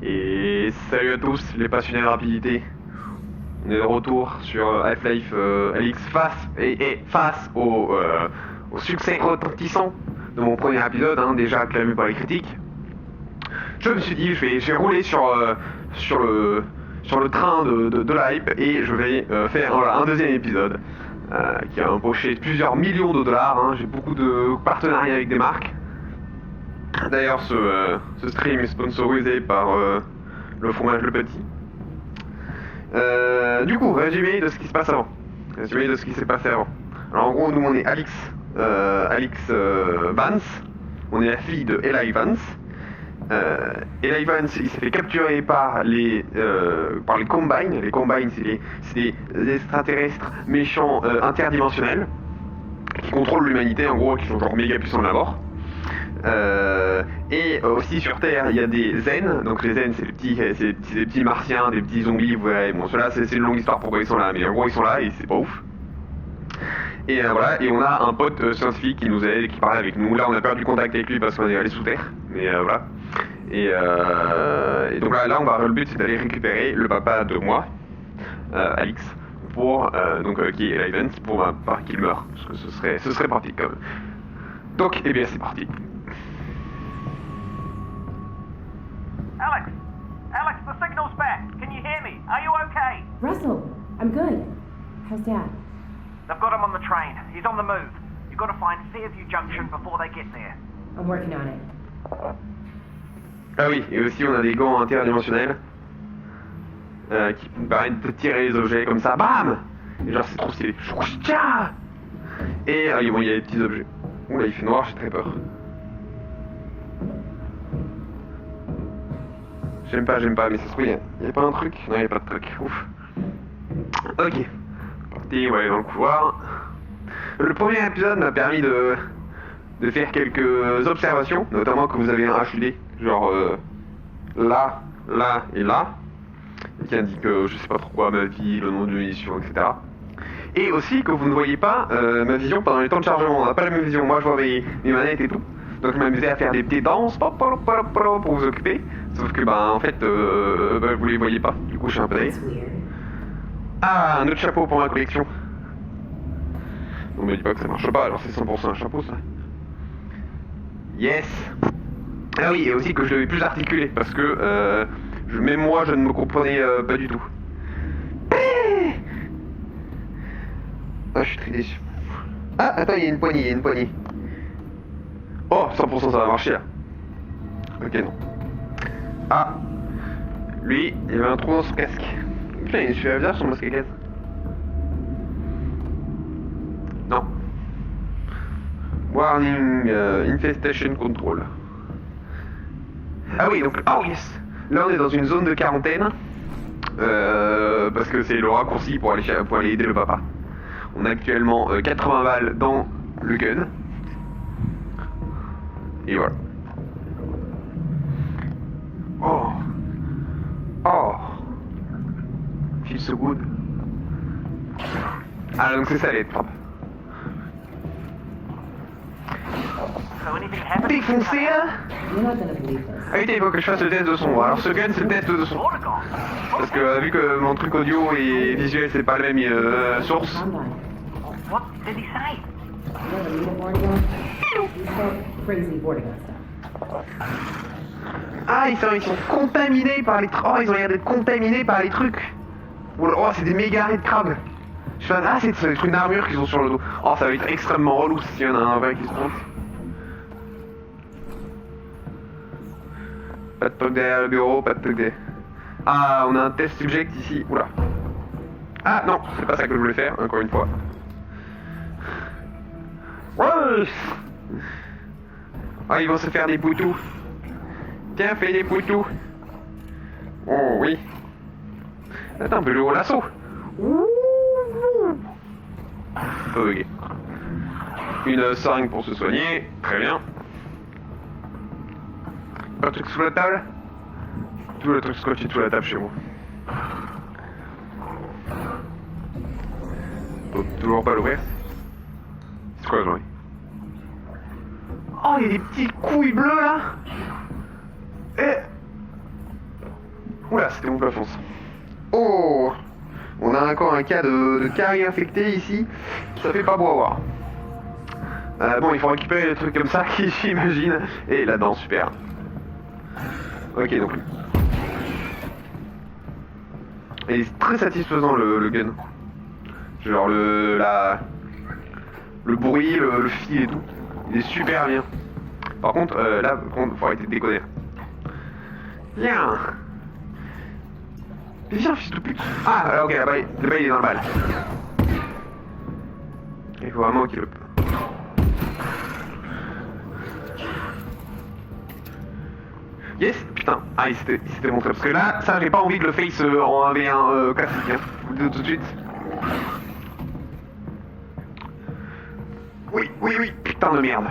Et salut à tous les passionnés de rapidité. On est de retour sur Half-Life Alyx face au succès retentissant de mon premier épisode, déjà acclamé par les critiques. Je me suis dit, je vais rouler sur le train de la hype et je vais faire un deuxième épisode qui a empoché plusieurs millions de dollars. J'ai beaucoup de partenariats avec des marques. D'ailleurs, ce stream est sponsorisé par le fromage Le Petit. Du coup, résumé de ce qui se passe avant. Résumé de ce qui s'est passé avant. Alors en gros, nous on est Alyx Vance. On est la fille de Eli Vance. Eli Vance, il s'est fait capturer par les Combines. Les Combines, c'est des extraterrestres méchants interdimensionnels qui contrôlent l'humanité, en gros, qui sont genre méga puissants de la mort. Et aussi sur Terre, il y a des Zen. Donc les Zen, c'est des petits martiens, des petits zombies. Ouais, bon, ceux-là, c'est une longue histoire pourquoi ils sont là, mais en gros, ils sont là et c'est pas ouf. Et voilà, et on a un pote scientifique qui nous aide, qui parle avec nous. Là, on a perdu contact avec lui parce qu'on est allé sous terre, mais voilà. Et donc là, le but c'est d'aller récupérer le papa de moi, Alyx, pour qui est Eli Vance, pour pas qu'il meure, parce que ce serait pratique quand même. Donc, eh bien, c'est parti. Alex, the signal's back. Can you hear me? Are you okay? Russell, I'm good. How's Dad? They've got him on the train. He's on the move. You've got to find Fairview Junction before they get there. I'm working on it. Ah oui, et aussi on a des gants interdimensionnels qui permettent de tirer les objets comme ça, bam! Et genre c'est trop stylé. Et bon, il y a des petits objets. Oula, il fait noir, j'ai très peur. J'aime pas, mais ça se trouve, il y a pas un truc? Non, il y a pas de truc, ouf. Ok. Parti, ouais, dans le couloir. Le premier épisode m'a permis de faire quelques observations, notamment que vous avez un HUD, genre là et là, qui indique, je sais pas trop quoi, ma vie, le nom de munitions, etc. Et aussi que vous ne voyez pas ma vision pendant les temps de chargement. On n'a pas la même vision. Moi, je vois mes manettes et tout. Donc, je m'amusais à faire des petites danses pour vous occuper. Sauf que, en fait, vous les voyez pas. Du coup, je suis un peu d'ailleurs. Ah, un autre chapeau pour ma collection. On me dit pas que ça marche pas, alors c'est 100% un chapeau, ça. Yes. Ah oui, et aussi que je devais plus articuler, parce que même moi, je ne me comprenais pas du tout. Ah, je suis très déçu. Ah, attends, il y a une poignée, Oh, 100% ça va marcher, là. Ok, non. Ah. Lui, il y avait un trou dans son casque. Putain, il est bizarre son masque à gaz. Non. Warning, infestation control. Ah oui, donc, oh yes. Là, on est dans une zone de quarantaine. Parce que c'est le raccourci pour aller aider le papa. On a actuellement 80 balles dans le gun. Et voilà. Oh. Feels so good. Ah, donc c'est ça les trappes. So anything happened? Défoncé là. You're not gonna believe this. Ah oui, il faut que je fasse le test de son. Alors ce gun c'est le test de son. Parce que vu que mon truc audio et visuel c'est pas la même source. Calm down. What did he say? You ever meet a Vortigern? He's got crazy Vortigern stuff. Ah, ils sont contaminés par les trucs. Oh, ils ont l'air d'être contaminés par les trucs. Oh, c'est des méga de crabes. Je fais, ah, c'est une armure qu'ils ont sur le dos. Oh, ça va être extrêmement relou s'il y en a un vrai qui se pointe. Pas de truc derrière le bureau, pas de truc derrière. Ah, on a un test subject ici. Oula. Ah, non, c'est pas ça que je voulais faire, encore une fois. Ouais. Ah, ils vont se faire des poutous. Tiens, fais des poutous. Oh oui. Attends, on peut jouer au lasso. Ok. Une seringue pour se soigner. Très bien. Pas de truc sous la table. Tout le truc scotché sous la table chez moi. Faut toujours pas l'ouvrir. C'est quoi, j'en ai? Oh, il y a des petites couilles bleues là. Oula, c'était mon plafond. Oh, on a encore un cas de carie infecté ici. Ça fait pas beau à voir. Bon, il faut récupérer des trucs comme ça, j'imagine. Et là-dedans, super. Ok, donc. Et c'est très satisfaisant le gun. Genre le bruit, le fil et tout. Il est super bien. Par contre, là, faut arrêter de déconner. Viens. Viens, fils de pute. Ah, ok, là-bas, il est dans le bal. Il faut vraiment qu'il le... Yes, putain. Ah, il s'était montré. Parce que là, ça, j'ai pas envie de le face en 1v1 classique. Hein. Je vous le dis tout de suite. Oui, putain de merde.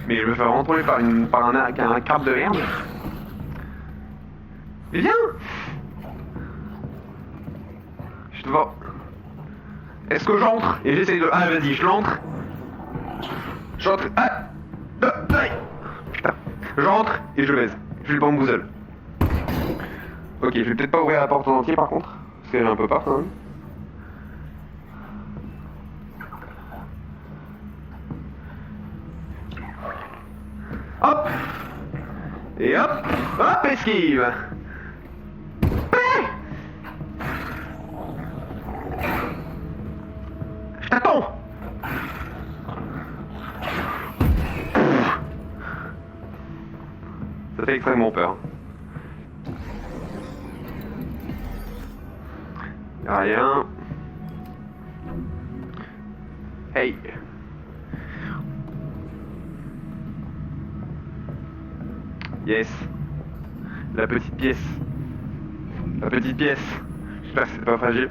Mais je me fais rentrer par un crabe de merde. Mais viens. Je te vois. Est-ce que j'entre? Et j'essaie de... Ah, vas-y, je l'entre. J'entre... Ah. Putain. J'entre et je baise. Je le bamboozle. Ok, je vais peut-être pas ouvrir la porte en entier par contre. Parce que j'ai un peu peur quand même. Hop. Et hop. Hop, esquive. Je t'attends. Ça fait extrêmement peur. Y'a rien. Hey. Yes. La petite pièce. La petite pièce. J'espère que c'est pas fragile.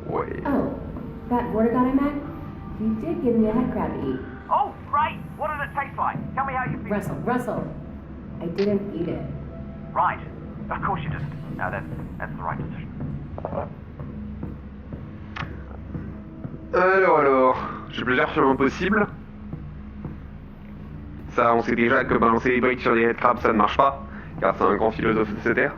Ouais. Oh, that Vortigaunt I met? You did give me a head crab to eat. Oh, great! What did it taste like? Tell me how you feel. Russell, I didn't eat it. Right. Of course you didn't. No, that's the right decision. Alors, j'ai plusieurs chemins possibles. Ça, on sait déjà que balancer les briques sur les headcrabs, ça ne marche pas, car c'est un grand philosophe de cette ère.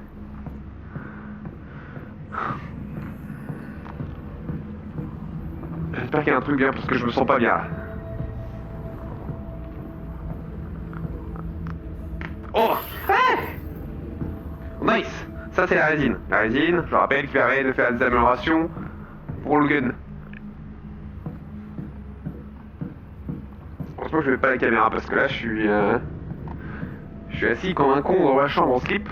J'espère qu'il y a un truc bien, parce que je me sens pas bien là. Oh! Ah! Nice! Ça c'est la résine. La résine, je rappelle, qui permet de faire des améliorations pour le gun. Franchement, je vais pas la caméra parce que là, je suis assis comme un con dans la chambre en slip.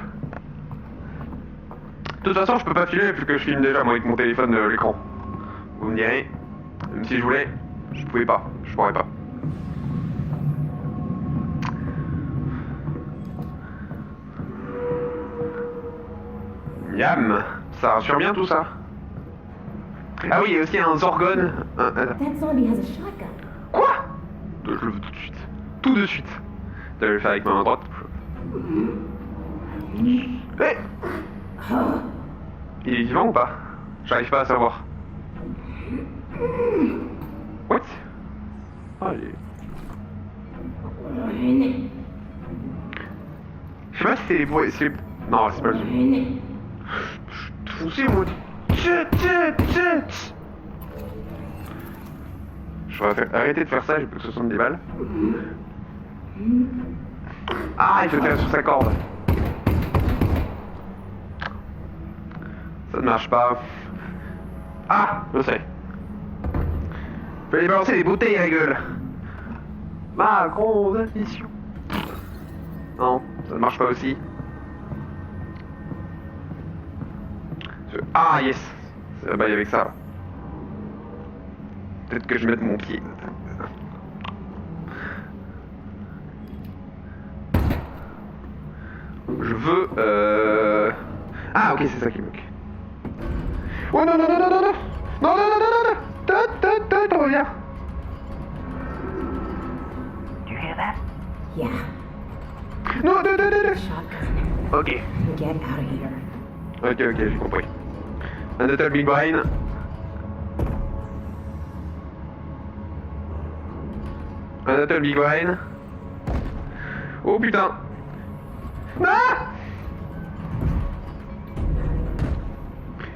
De toute façon, je peux pas filmer vu que je filme déjà moi avec mon téléphone l'écran. Vous me direz, même si je voulais, je pouvais pas, je pourrais pas. Yam, ça rassure bien tout ça. Ah oui, il y a aussi un Zorgon. That zombie has a shotgun. Quoi? Je le veux tout de suite. Tout de suite. Je vais le faire avec ma main droite. Hey! Il est vivant ou pas? J'arrive pas à savoir. What? Ah, il est... Je sais pas si c'est les bruits... Non, c'est pas le... Foncez, moi. Je vais arrêter de faire ça, j'ai plus que 70 balles. Ah, il faut tirer sur sa corde. Ça ne marche pas. Ah, je sais. Je vais aller balancer des bouteilles à la gueule. Ma grande ambition. Non, ça ne marche pas aussi. Ah, yes. Ça va avec ça. Peut-être que je mette mon pied. Je veux... Ah, ok, c'est ça qui manque. Oh non, non, non, non, non, non. Non, non, non, non, non, non. Reviens. that? Yeah. Non, non. Shotgun. Ok. Get out of here. Ok, j'ai compris. Un Little Big Brain. Un Little Big Brain. Oh putain. Ah!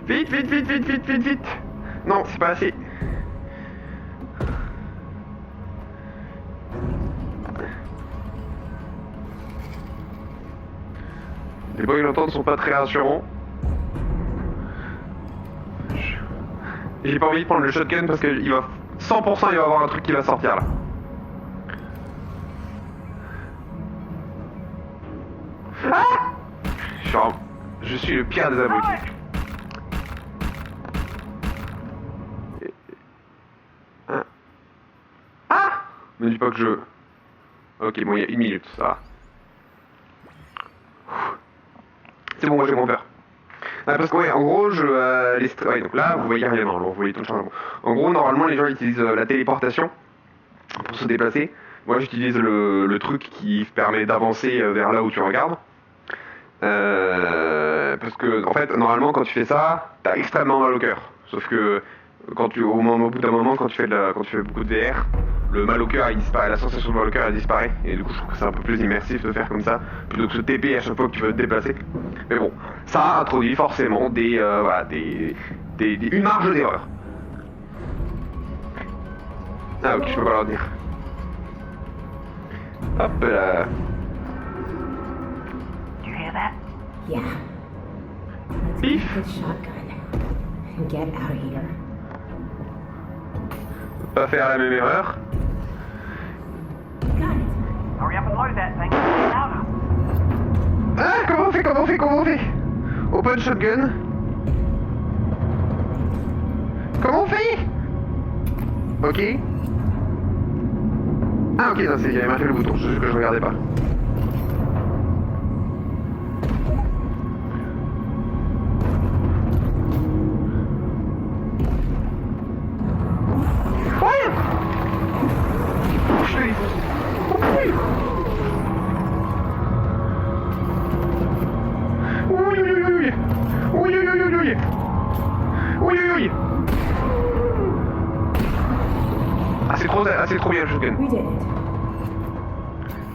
Vite. Non, c'est pas assez. Les bruits que j'entends ne sont pas très rassurants. J'ai pas envie de prendre le shotgun parce que 100% il va y avoir un truc qui va sortir là. Ah! Je suis le pire des abrutis. Ah! Ne dis pas que je... Ok, bon, il y a 1 minute, ça va. C'est bon, moi j'ai mon peur. Ah, parce que ouais, en gros, ouais, donc là, vous voyez rien, non, vous voyez tout le changement. En gros, normalement, les gens utilisent la téléportation pour se déplacer. Moi, j'utilise le truc qui permet d'avancer vers là où tu regardes. Parce que, en fait, normalement, quand tu fais ça, t'as extrêmement mal au cœur. Sauf que, au bout d'un moment, quand tu fais beaucoup de VR, le mal au cœur il disparaît, la sensation de mal au cœur elle disparaît, et du coup je trouve que c'est un peu plus immersif de faire comme ça, plutôt que se TP à chaque fois que tu veux te déplacer. Mais bon, ça introduit forcément une marge d'erreur. Ah ok, je peux pas leur dire. Hop là. Do you hear that? Yeah. Let's Beef. get this shotgun and get out of here. Pas faire la même erreur. Got it. Hurry up and load that thing. Get louder. Ah, comment on fait? Open shotgun. Comment on fait? Ok. Ah ok, non, il avait marqué le bouton, c'est juste que je regardais pas. Ouais! Je te dis. Oui. Ah, c'est trop bien le shotgun. We did it.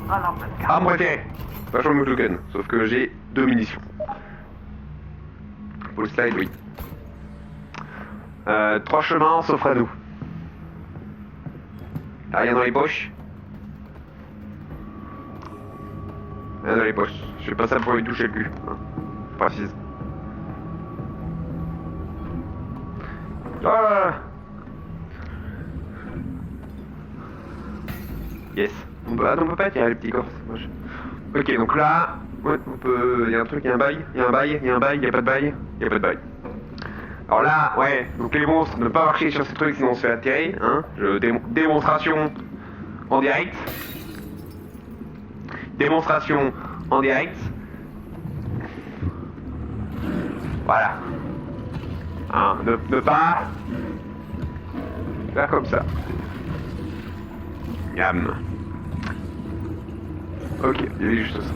I love this gun. Ah, moi préféré. Vachement mieux que le gun. Sauf que j'ai 2 munitions. Pour le slide, oui. 3 chemins s'offrent à nous. T'as rien dans les poches? Rien dans les poches. Je fais pas ça pour lui toucher le cul. Hein. Je précise. Ah! Yes. On peut pas tirer les petits coffres, c'est moche. Ok, donc là, ouais, on peut... Il y a un truc, il y a un bail, il y a pas de bail, Alors là, ouais, donc les monstres, ne pas marcher sur ces trucs sinon on se fait attirer, hein. Démonstration en direct. Démonstration en direct. Voilà. Hein, ne pas faire comme ça. Yam. Ok, il y avait juste ça.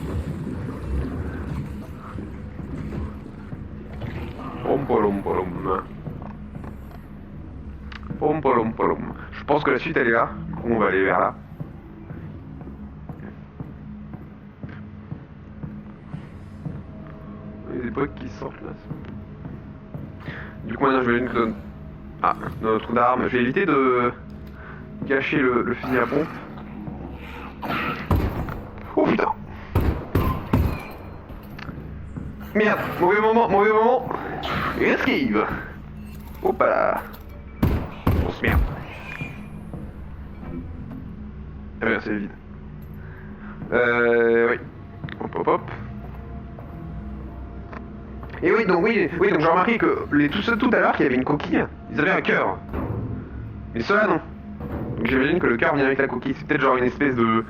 Pom. Je pense que la suite elle est là. Du coup on va aller vers là. Il y a des trucs qui sortent là. Du coup maintenant je vais une zone. Ah, notre trou d'arme. Je vais éviter de gâcher le fusil à pompe. Oh putain. Merde, mauvais moment. Esquive. Hop là. On se merde. Ah bien c'est vide. Oui. Hop. Et oui donc j'ai remarqué que tous ceux tout à l'heure qui avaient une coquille, ils avaient un cœur. Mais ceux-là non. Donc j'imagine que le cœur vient avec la coquille. C'est peut-être genre une espèce de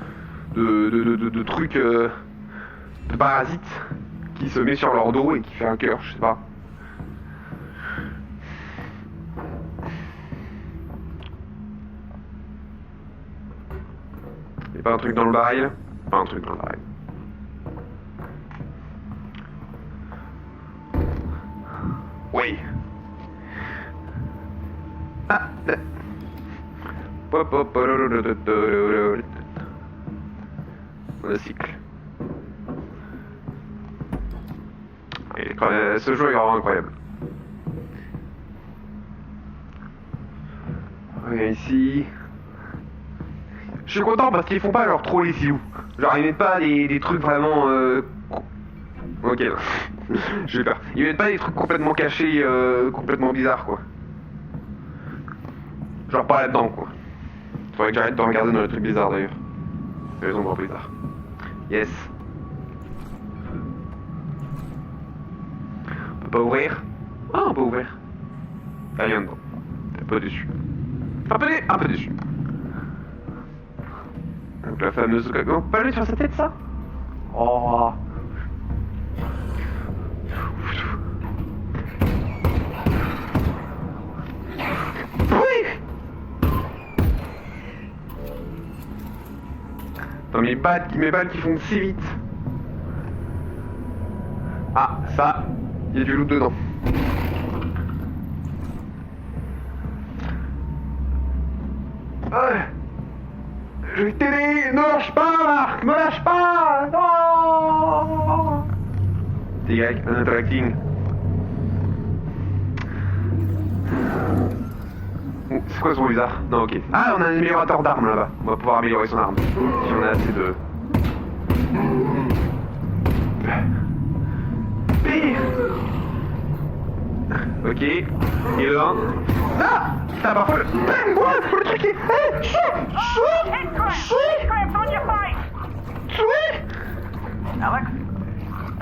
truc de parasite qui se met sur leur dos et qui fait un cœur, je sais pas. Y'a pas un truc dans le baril? Pas un truc dans le baril. Oui. Ah. Le cycle. Ce jeu est vraiment incroyable. Regarde ici. Je suis content parce qu'ils font pas genre trop les filous. Genre ils mettent pas des trucs vraiment ok. J'ai peur. Ils mettent pas des trucs complètement cachés, complètement bizarres quoi. Genre pas là-dedans quoi. Faudrait que j'arrête de regarder dans les trucs bizarres d'ailleurs. J'ai raison de voir plus tard. Yes. On peut pas ouvrir? Ah on peut ouvrir. Ah rien dedans. Un peu dessus. Un peu dessus. Donc la fameuse... On peut pas le mettre sur sa tête ça? Oh. Oui. Attends, mes balles qui font si vite. Ah, ça, il y a du loot dedans. Ouais. Je vais t'aider. Ne lâche pas, Marc. Ne lâche pas. Non. Y, interacting. C'est quoi son bizarre? Non, ok. Ah, on a un améliorateur d'armes là-bas. On va pouvoir améliorer son arme. Si on a assez de... Ok. Et le 1. Ah! Ah, parfois le... Le truc est...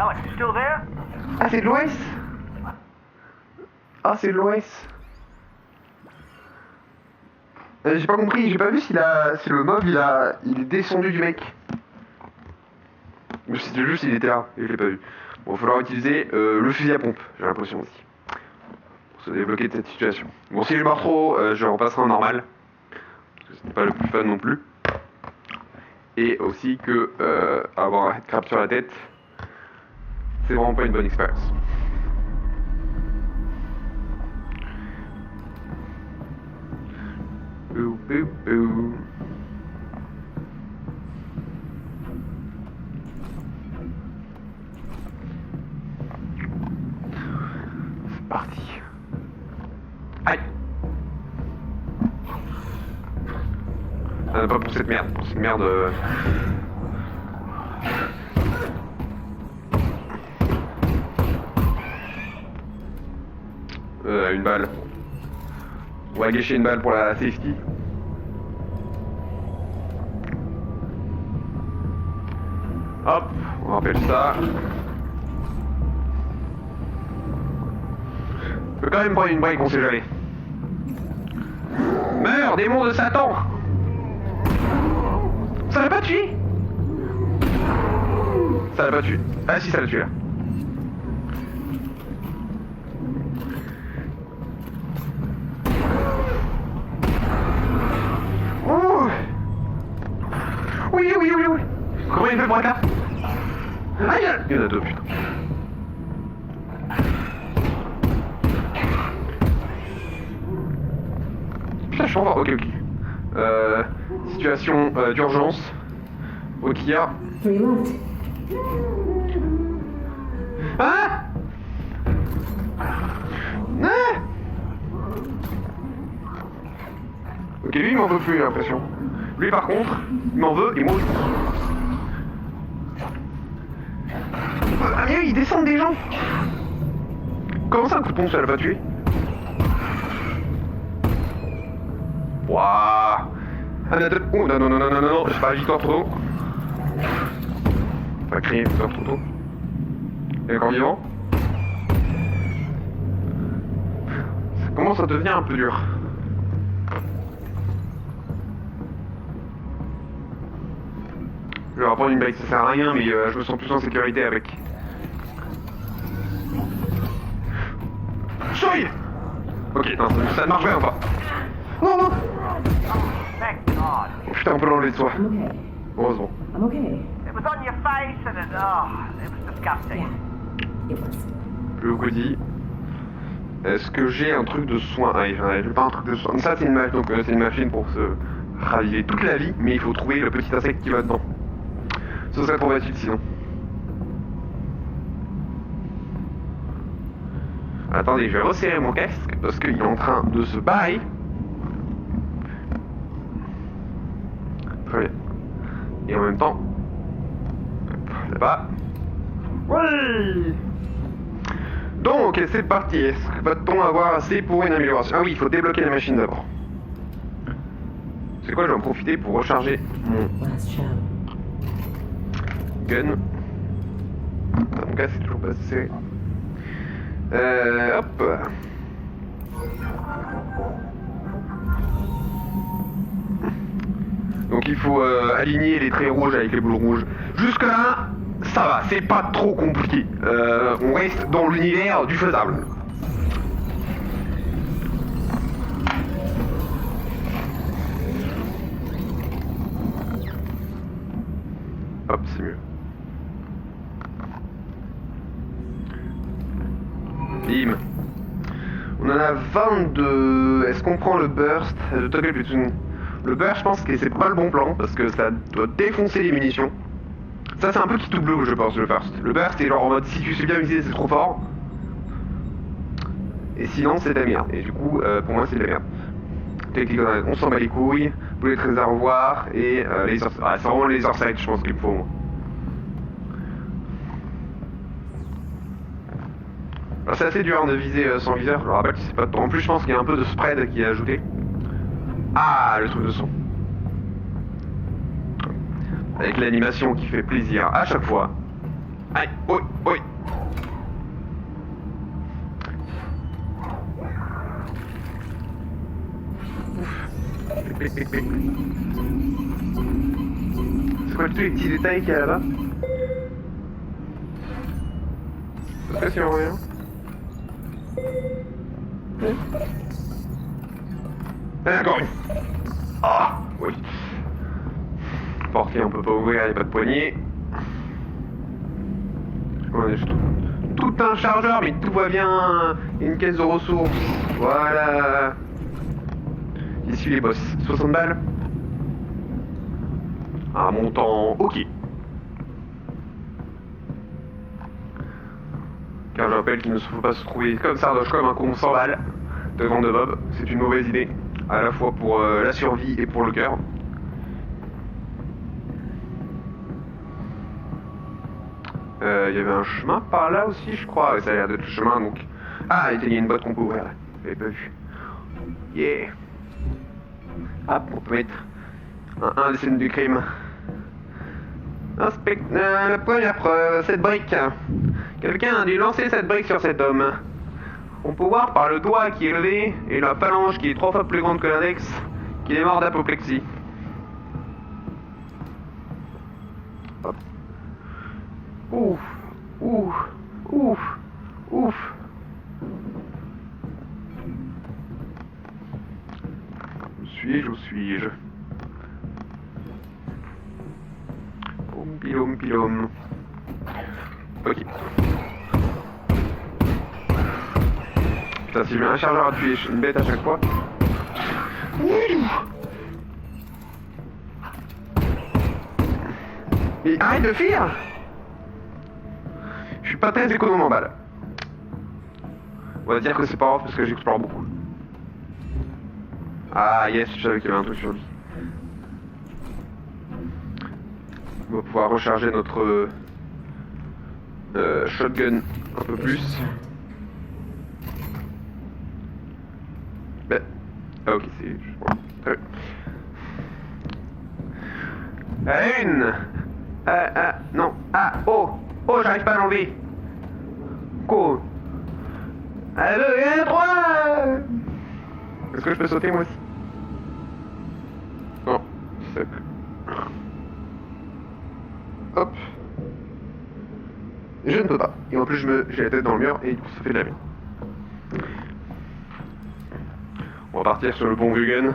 Alex, you still there? Ah, c'est de l'Ouest? Ah, c'est de l'Ouest. J'ai pas compris, j'ai pas vu si le mob il est descendu du mec. C'était juste il était là, et je l'ai pas vu. Bon, il va falloir utiliser le fusil à pompe, j'ai l'impression aussi. Pour se débloquer de cette situation. Bon, si je meurs trop, je repasserai en normal. Parce que c'était pas le plus fun non plus. Et aussi que avoir un headcrab sur la tête, c'est vraiment pas une bonne expérience. Bouh, bouh, bouh. C'est parti. Aïe. Pas pour cette merde, pour cette merde. Une balle. On va gâcher une balle pour la safety. Hop, on rappelle ça. Je peux quand même prendre une break, on sait jamais. Meurs, démon de Satan! Ça l'a pas tué? Ça l'a pas tué. Ah si, ça l'a tué là. Oui, oui, oui, oui. Comment il fait pour être là? Aïe! Il y en a deux, putain. Putain, je suis en bas. Ok, ok. Situation d'urgence. Okia. 3 left. Ah! Ah! Ok, lui il m'en veut plus, j'ai l'impression. Lui par contre, il m'en veut et moi aussi. Ah mais ils descendent des gens. Comment ça un coup de pompe ça l'a pas tué? Wouah. Ah non, oh, non, non, non, non, non, non, j'ai pas victoire trop tôt. Pas crier victoire trop tôt. Il est encore vivant. Ça commence à devenir un peu dur. Je vais reprendre une bague, ça sert à rien, mais je me sens plus en sécurité avec. Chouille! Ok, non, ça ne marche vraiment pas. Non, non! Thank God. Oh, putain, on peut l'enlever de soi. I'm okay. Heureusement. I'm okay. It was on your face and it was disgusting. Yeah, it was. Le Woody. Est-ce que j'ai un truc de soin? Ah, j'ai pas un truc de soin. Ça, c'est une machine, donc c'est une machine pour se raviver toute la vie, mais il faut trouver le petit insecte qui va dedans. Ce serait trop facile sinon. Attendez, je vais resserrer mon casque parce qu'il est en train de se barrer. Très bien. Et en même temps, là-bas. Oui. Donc, c'est parti. Est-ce que va-t-on avoir assez pour une amélioration? Ah oui, il faut débloquer la machine d'abord. C'est quoi, je vais en profiter pour recharger mon Last shot. gun. Ah, mon casque, c'est toujours pas serré. Hop. Donc il faut aligner les traits rouges avec les boules rouges. Jusque là, ça va, c'est pas trop compliqué. On reste dans l'univers du faisable. Hop, c'est mieux. Bim. On en a 22. Est-ce qu'on prend le burst? Le burst, je pense que c'est pas le bon plan parce que ça doit défoncer les munitions. Ça, c'est un peu qui tout bleu, je pense, le burst. Le burst, c'est genre en mode si tu sais bien utiliser, c'est trop fort. Et sinon, c'est de la merde. Et du coup, pour moi, c'est de la merde. Technique, on s'en bat les couilles. Boulet de réservoir et laser. Ah, c'est vraiment le laser sight, je pense qu'il me faut, moi. Alors, c'est assez dur de viser sans viseur, je le rappelle, c'est pas de temps. En plus, je pense qu'il y a un peu de spread qui est ajouté. Ah, le truc de son. Avec l'animation qui fait plaisir à chaque fois. Aïe, oui, oui. C'est quoi tous les petits détails qu'il y a là-bas? C'est pas si on revient. Encore une. Ah, oui. Portier, on peut pas ouvrir, il n'y a pas de poignée. On a juste tout un chargeur, mais tout va bien. Une caisse de ressources. Voilà. Ici les boss. 60 balles. Un montant. Ok. Car je rappelle qu'il ne faut pas se trouver comme Sardoche, comme un con 100 balles devant de Bob. C'est une mauvaise idée. À la fois pour la survie et pour le cœur. Il y avait un chemin par là aussi, je crois. Ouais, ça a l'air d'être le chemin, donc... Ah, il y a une boîte qu'on peut ouvrir, là. J'avais pas vu. Yeah. Hop, on peut mettre un des scènes du crime. La première preuve, cette brique. Quelqu'un a dû lancer cette brique sur cet homme. On peut voir par le doigt qui est levé et la phalange qui est 3 fois plus grande que l'index qu'il est mort d'apoplexie. Hop. Ouf, ouf, ouf, ouf. Où suis-je? Pilom, pilom. Ok. Putain, si je mets un chargeur à tuer une bête à chaque fois. Mais arrête de fuir! Je suis pas très économe en balles. On va dire que c'est pas grave parce que j'explore beaucoup. Ah yes, je savais qu'il y avait un truc sur lui. On va pouvoir recharger notre shotgun un peu plus. Ben, ah ok, c'est... Bon, très bien. Une. Non. Ah, oh, j'arrive pas à l'enlever. Cool. 1, 2, 1, 3. Est-ce que je peux sauter moi aussi? Non, c'est... Hop. Je ne peux pas. Et en plus, j'ai la tête dans le mur et du coup, ça fait de la merde. On va partir sur le bon vegan.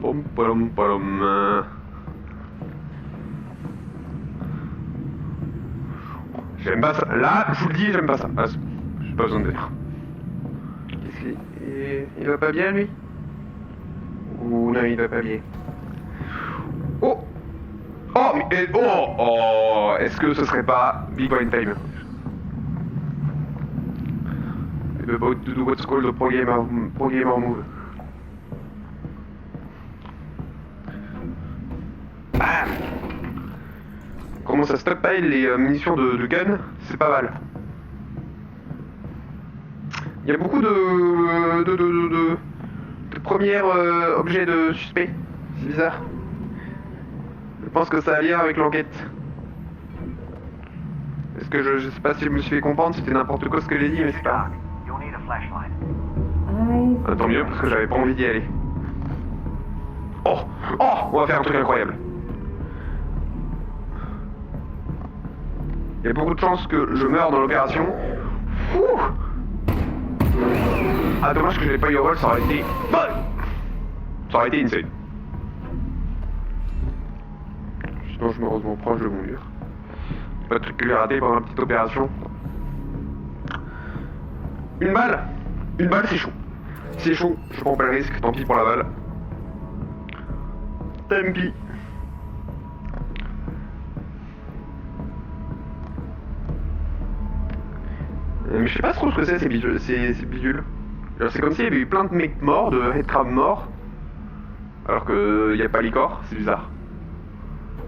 Pom pom pom. J'aime pas ça. Là, je vous le dis, j'aime pas ça. Ah, j'ai pas besoin de dire. Qu'est-ce qu'il... Il va pas bien, lui? Ou non, il va pas bien. Oh! Oh! Mais... Oh! Oh! Est-ce que ce serait pas Big Brain Time? About to do what's called a pro gamer move. Bam! Comment ça stockpile les munitions de gun? C'est pas mal. Il y a beaucoup de premiers objets de suspect. C'est bizarre. Je pense que ça a lien avec l'enquête. Est-ce que je sais pas si je me suis fait comprendre, c'était n'importe quoi ce que j'ai dit, mais c'est pas... You'll need a flashlight. I Tant mieux, parce que j'avais pas envie d'y aller. Oh! Oh! On va faire un truc incroyable. Il y a beaucoup de chances que je meure dans l'opération. Ouh! Ah, dommage que je n'ai pas eu au vol, ça aurait été... Ça aurait été insane. Sinon, je me heureusement proche de mon mur. Pas de truc que j'ai raté pendant la petite opération. Une balle, c'est chaud. C'est chaud, je prends pas le risque, tant pis pour la balle. Tant pis. Mais je sais pas trop ce que c'est ces bidules. C'est comme s'il y avait eu plein de mecs morts, de headcrabs morts. Alors que y a pas les corps, c'est bizarre.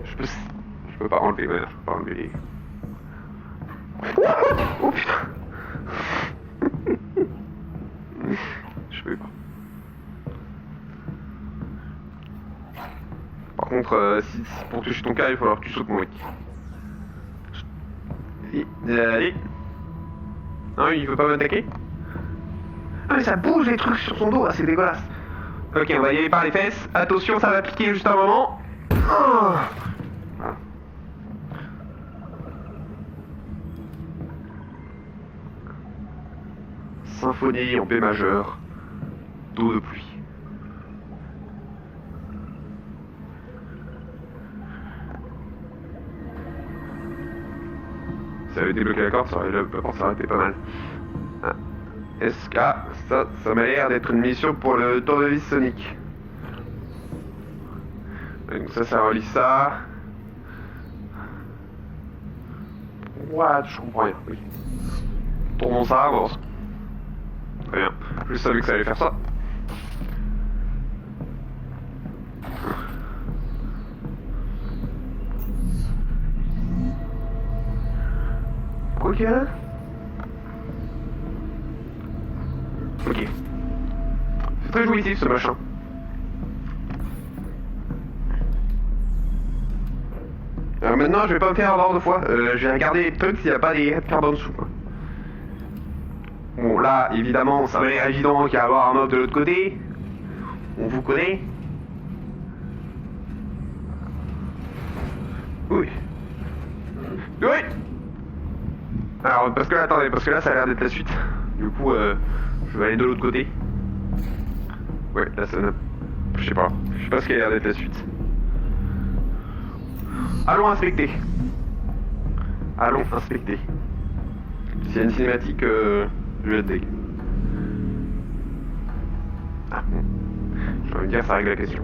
Je peux pas enlever, ouais, je peux pas enlever les... Oh putain. Je peux pas. Par contre, si pour toucher ton cas, il va falloir que tu sautes mon mec. Allez. Non, il veut pas m'attaquer. Ah mais ça bouge les trucs sur son dos, ah, c'est dégueulasse. Ok, on va y aller par les fesses. Attention, ça va piquer juste un moment. Oh. Voilà. Symphonie en B majeur, Do de pluie. Ça avait débloqué la corde, ça aurait été pas mal. Ah. SK, ça m'a l'air d'être une mission pour le tournevis Sonic. Donc ça relie ça. What? Je comprends rien. Oui. Tournons ça, bon. Très bien. Je savais que ça allait faire ça. Quoi qu'il y a là? Ok. C'est très jouissif ce machin. Alors maintenant je vais pas me faire avoir deux fois. Je vais regarder les trucs s'il n'y a pas des headcards en dessous. Quoi. Bon là évidemment ça va l'air évident qu'il y a à avoir un mob de l'autre côté. On vous connaît. Oui. Oui. Alors parce que là, attendez, parce que là ça a l'air d'être la suite. Du coup je vais aller de l'autre côté. Ouais, là ça ne... Je sais pas ce qu'il a l'air d'être la suite. Allons inspecter. Allons inspecter. S'il y a une cinématique, je vais dég. Ah bon. J'ai envie de dire ça règle la question.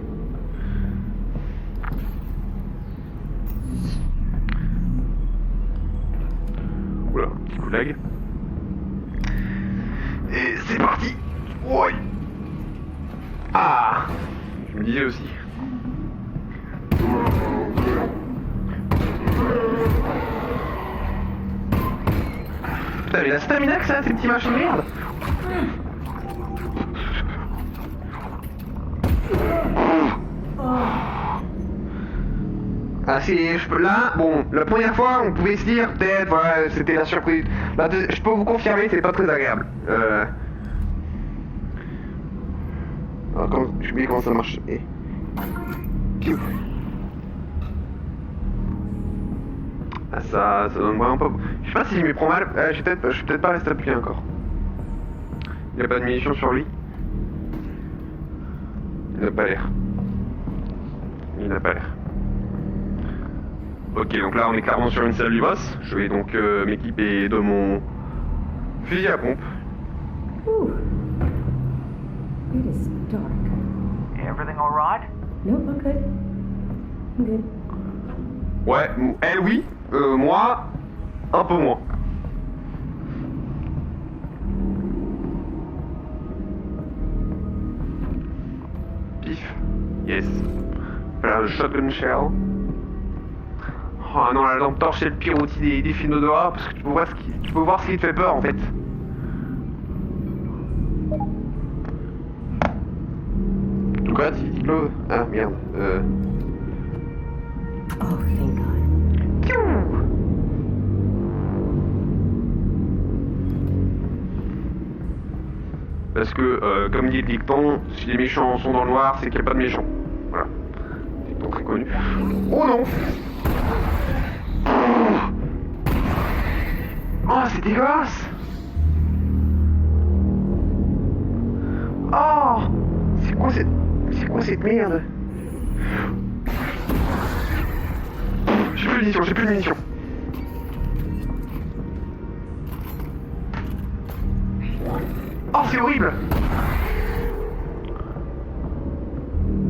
Oula, petit coup de lag. Et c'est parti. Oui. Ah, je me disais aussi. Putain mais la stamina que ça a ces petits machins de merde. Ah si, je peux là, bon, la première fois on pouvait se dire peut-être, voilà, c'était la surprise. Je peux vous confirmer, c'est pas très agréable. Alors quand, je sais comment ça marche. Et... Piou. Ah ça donne vraiment pas... Je sais pas si je m'y prends mal, je vais peut-être pas rester appuyé encore. Il n'y a pas de munitions sur lui. Il n'a pas l'air. Il n'a pas l'air. Ok, donc là on est clairement sur une salle du boss. Je vais donc m'équiper de mon fusil à pompe. Ooh. It is dark. Everything all right? Nope, I'm good. I'm good. Ouais, elle oui, moi, un peu moins. Pif, yes. Voilà le shotgun shell. Oh non, la lampe torche c'est le pire outil des films d'horreur parce que tu peux voir ce qui te fait peur en fait. Quoi, Ticlo? Ah merde. Oh, thank God. Parce que, comme dit le dicton, si les méchants sont dans le noir, c'est qu'il n'y a pas de méchants. Voilà. Dicton très connu. Oh non! Oh, c'est dégueulasse! Oh! C'est quoi cette merde? J'ai plus de munitions. Oh, c'est horrible!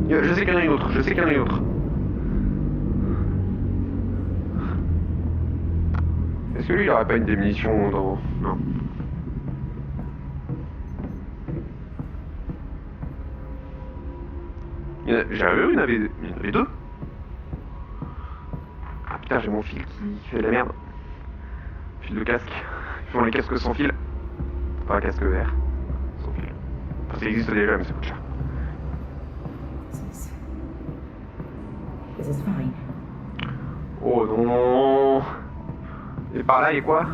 Je sais qu'il y en a une autre, Est-ce que lui, il aurait pas une des munitions dans... Non. J'avais vu, il y en avait deux. Ah putain, j'ai mon fil qui fait de la merde. Fil de casque. Ils font les casques sans fil. Pas casque vert. Sans fil. Enfin, ça existe déjà, mais ça coûte cher. This is fine. Oh non. Et par là, il y a quoi?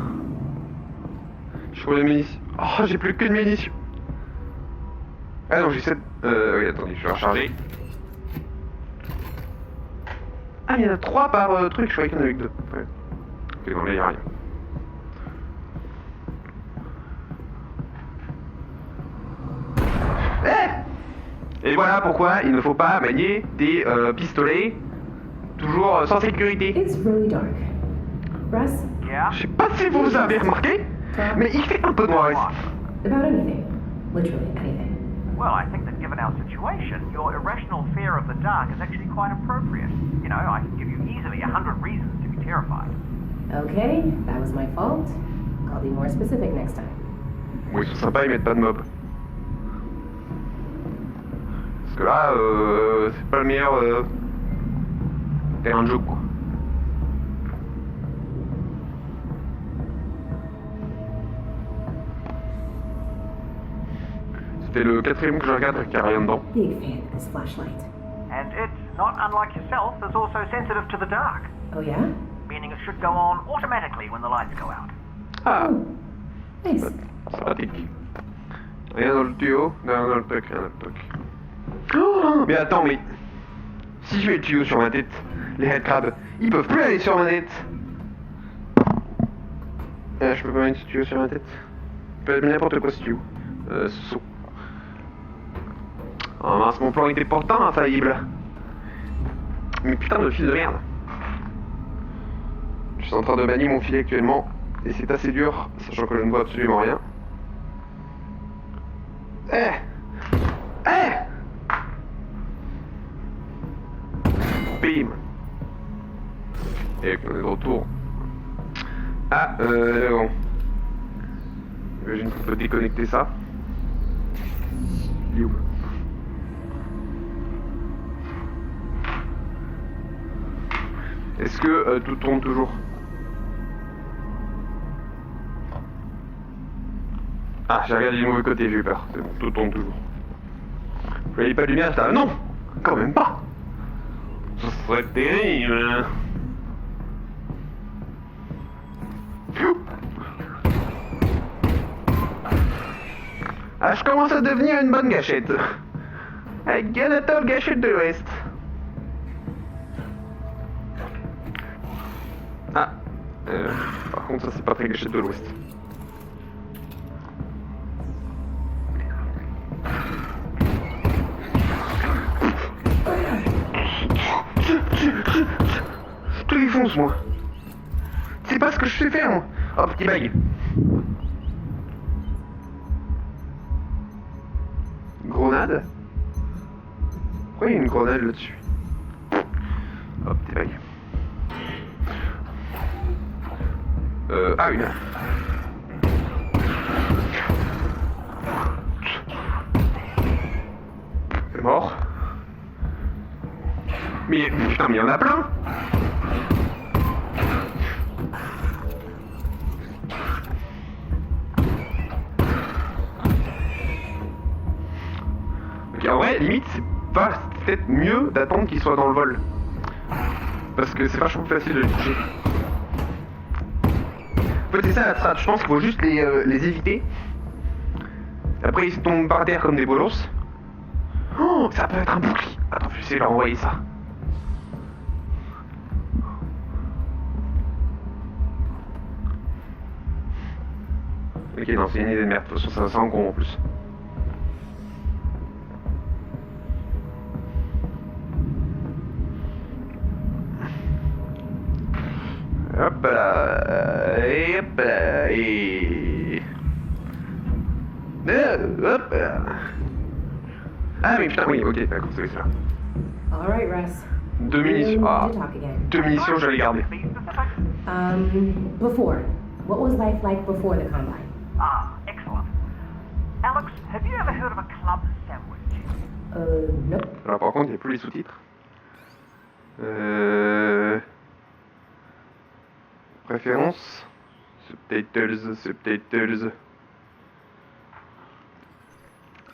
Je trouve les munitions. Oh, j'ai plus que de munitions. Ah non, j'ai 7... oui, attendez, je vais recharger. Ah, il y en a 3 par truc, je croyais qu'il y en avait que 2. Ouais. Ok, non, là, il n'y a rien. Et voilà pourquoi il ne faut pas manier des pistolets toujours sans sécurité. It's really dark. Russ, Yeah? Je sais pas si vous avez remarqué, mais il fait un peu noir ici. about anything. Literally anything. Well, I think that given our situation, your irrational fear of the dark is actually quite appropriate. You know, I can give you easily 100 reasons to be terrified. Okay, that was my fault. I'll be more specific next time. Bon, ils sont sympas, ils mettent pas de mobs. Parce que là, c'est pas le meilleur terrain de jeu, quoi. C'était le 4ème que je regarde, qu'il n'y a rien dedans. Big fan of this flashlight. And it's not unlike yourself, is also sensitive to the dark, Oh yeah? meaning it should go on automatically when the lights go out. Ah, Oh, nice. c'est pratique. Rien dans le tuyau, rien dans le truc, rien dans le truc. Oh, mais attends, mais... Si je mets le tuyau sur ma tête, les headcrabs, ils peuvent plus aller sur ma tête. Je peux pas mettre ce tuyau sur ma tête. Je peux mettre n'importe quoi ce tuyau. Ce saut. Oh mince, mon plan était pourtant infaillible. Mais putain de fil de merde. Je suis en train de bannir mon filet actuellement. Et c'est assez dur, sachant que je ne vois absolument rien. Bim. Et on est de retour. Ah, bon. J'imagine qu'on peut déconnecter ça. You. Est-ce que tout tourne toujours? Ah, j'ai regardé du mauvais côté, j'ai eu peur. C'est bon, tout tourne toujours. Je voyais pas de lumière, j'étais là. Non, quand même pas. Ce serait terrible. Pfiou. Ah, je commence à devenir une bonne gâchette. Avec Galator gâchette de l'Ouest. Ah, par contre, ça c'est pas très gâchette de l'Ouest. il fonce, moi. C'est pas ce que je sais faire, moi. Oh, petit bag. Grenade. Pourquoi il y a une grenade là-dessus? Oh, petit bag. Ah, une. C'est mort. Mais putain, mais il y en a plein. Ok, en vrai, limite, c'est peut-être mieux d'attendre qu'il soit dans le vol. Parce que c'est vachement plus facile de les toucher. En fait, c'est ça la strat. Je pense qu'il faut juste les éviter. Après, ils tombent par terre comme des bolos. Oh, ça peut être un bouclier. Attends, je vais essayer de leur envoyer ça. Ok, non, c'est une idée de merde. De toute façon, ça en gros en plus. Hop là, et hop là, et... hop là. Ah mais putain, oui, ok, d'accord, c'est ça. All right, Russ. 2 munitions, ah, To talk again. 2 munitions, je vais les garder. Be specific. Before, what was life like before the Combine? Ah, excellent. Alex, have you ever heard of a club sandwich? Nope. Alors par contre, il n'y a plus les sous-titres. Préférence. Subtitles.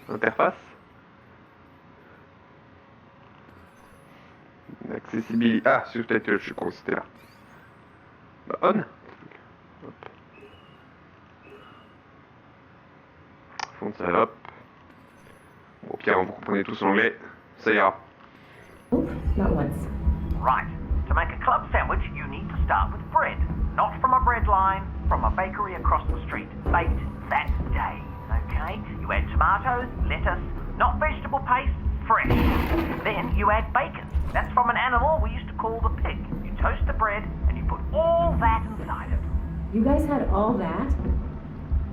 Interface. Accessibilité. Ah, subtitles, je crois que c'était là. Bah, on. Hop. Font ça, hop. Bon, au pire, vous comprenez tous l'anglais. Ça ira. Nope, not once. Right. To make a club sandwich, you need to start with bread. Not from a bread line, from a bakery across the street. Baked that day, okay? You add tomatoes, lettuce, not vegetable paste, fresh. Then you add bacon. That's from an animal we used to call the pig. You toast the bread and you put all that inside it. You guys had all that?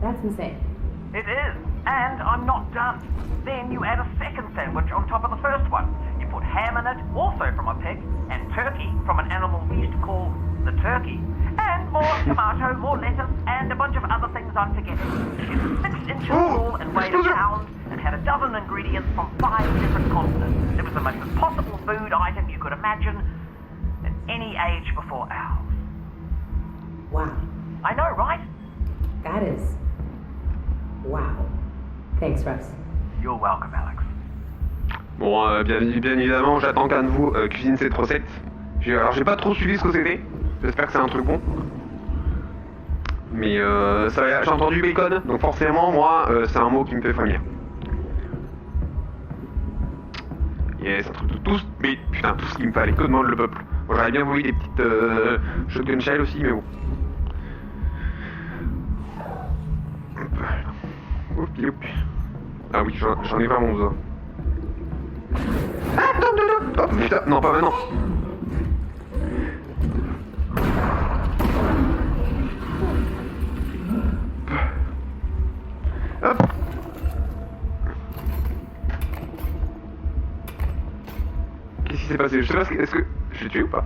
That's insane. It is. And I'm not done. Then you add a second sandwich on top of the first one. You put ham in it, also from a pig, and turkey from an animal we used to call the turkey. And more tomato, more lettuce, and a bunch of other things I'm forgetting. It's 6 inches tall and weighed a pound, and had a dozen ingredients from 5 different continents. It was the most impossible food item you could imagine at any age before ours. Wow. I know, right? That is. Wow. Thanks, Russ. You're welcome, Alex. Bon, bien évidemment, j'attends qu'un de vous cuisine cette recette. Alors, j'ai pas trop suivi ce que c'était. J'espère que c'est un truc bon. Mais j'ai entendu bacon, donc forcément, moi, c'est un mot qui me fait frémir. Yes, un truc de tous, mais putain, tout ce qu'il me fallait, que demande le peuple. Bon, j'aurais bien voulu des petites shotgun shell aussi, mais bon. Hop. Ah oui, j'en ai vraiment besoin. Ah, non. Oh putain, non, pas maintenant. Hop. Qu'est-ce qui s'est passé? Je sais pas, est-ce que je l'ai tué ou pas?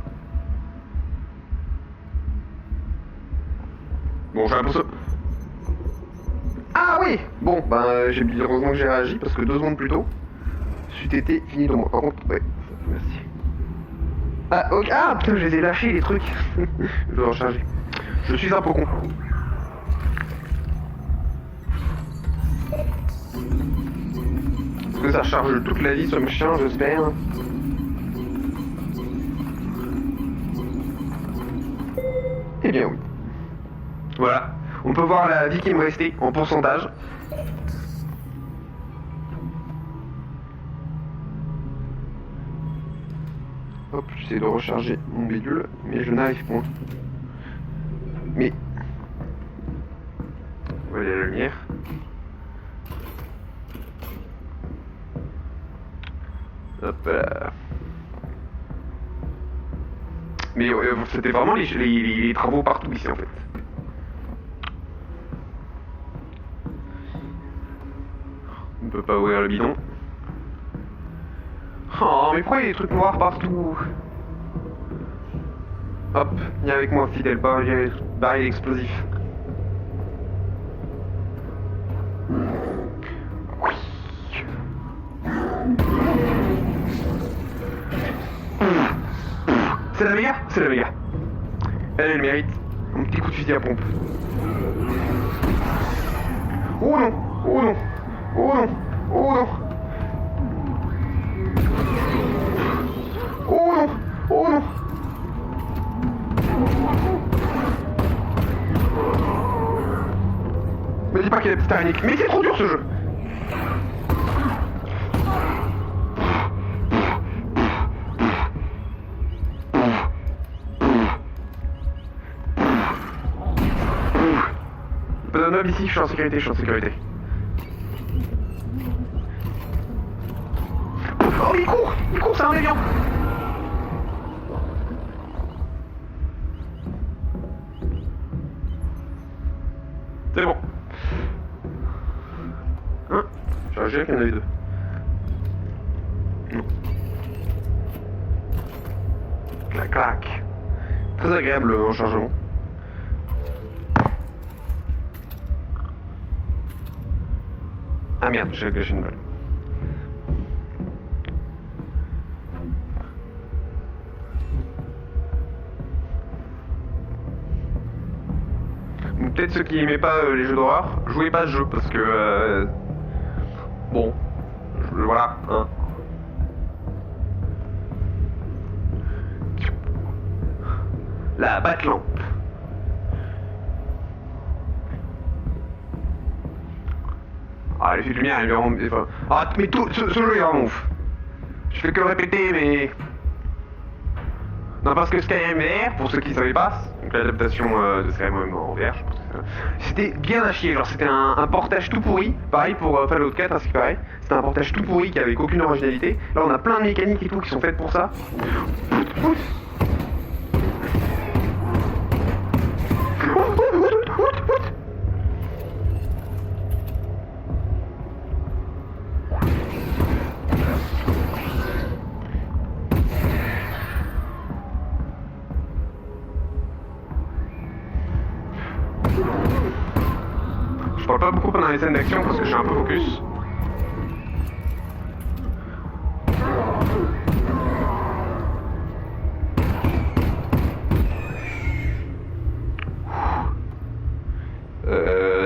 Bon, j'ai l'impression... Ah oui. Bon, ben, heureusement que j'ai réagi, parce que 2 secondes plus tôt, c'eût été fini de moi. Par contre, ouais, merci. Ah, ok, ah putain, je les ai lâchés, les trucs. Je dois recharger. Je suis un peu con. Est-ce que ça charge toute la vie, ce machin, j'espère? Eh bien oui. Voilà. On peut voir la vie qui me restait en pourcentage. Hop, j'essaie de recharger mon bidule, mais je n'arrive point. Mais... Voilà la lumière. Hop là. Mais c'était vraiment les travaux partout ici en fait. On peut pas ouvrir le bidon. Oh, mais pourquoi il y a des trucs noirs partout? Hop, viens avec moi, fidèle baril explosif. Oui. C'est la méga? C'est la méga. Elle mérite un petit coup de fusil à pompe. Oh non! Oh non! Oh non! Oh non! Oh non! Oh non! Me dis pas qu'il y a des petites araignées. Mais c'est trop dur ce jeu! Pas de nob ici, je suis en sécurité, je suis en sécurité. Oh, il court, c'est un avion. C'est bon. Hein? J'aurais juré qu'il y en avait deux. Non. Clac, clac. Très agréable en chargement. Ah merde, j'ai gâché une balle. Peut-être ceux qui aimaient pas les jeux d'horreur, jouez pas à ce jeu parce que bon, voilà, hein. La batte-lampe. Ah, l'effet de lumière, il est vraiment... Enfin, ah, mais tout, ce jeu est vraiment ouf. Je fais que le répéter, mais... Non, parce que Skyrim VR, pour ceux qui ne savaient pas, donc l'adaptation de Skyrim en VR, je pense que c'était bien à chier. Genre, c'était un portage tout pourri. Pareil pour Fallout 4, à ce qui paraît. C'était un portage tout pourri qui avait aucune originalité. Là, on a plein de mécaniques et tout qui sont faites pour ça. Je parle pas beaucoup pendant les scènes d'action parce que je suis un peu focus.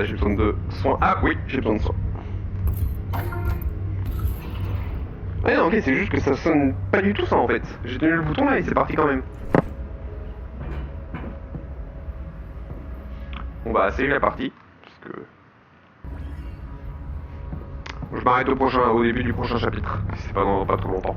J'ai besoin de soins. Ah oui, j'ai besoin de soins. Ah non, ok, c'est juste que ça sonne pas du tout ça en fait. J'ai tenu le bouton là et c'est parti quand même. Bon bah c'est la partie. Parce que... Je m'arrête au début du prochain chapitre, si c'est pas dans pas trop longtemps.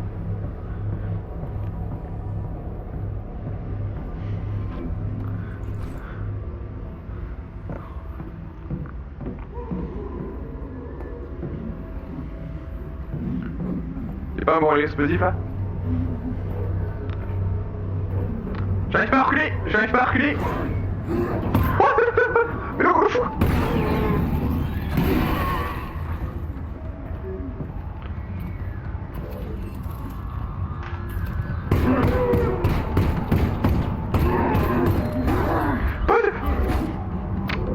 Y'a pas un bon explosif là? J'arrive pas à reculer! J'arrive pas à reculer! Mais non, le fou!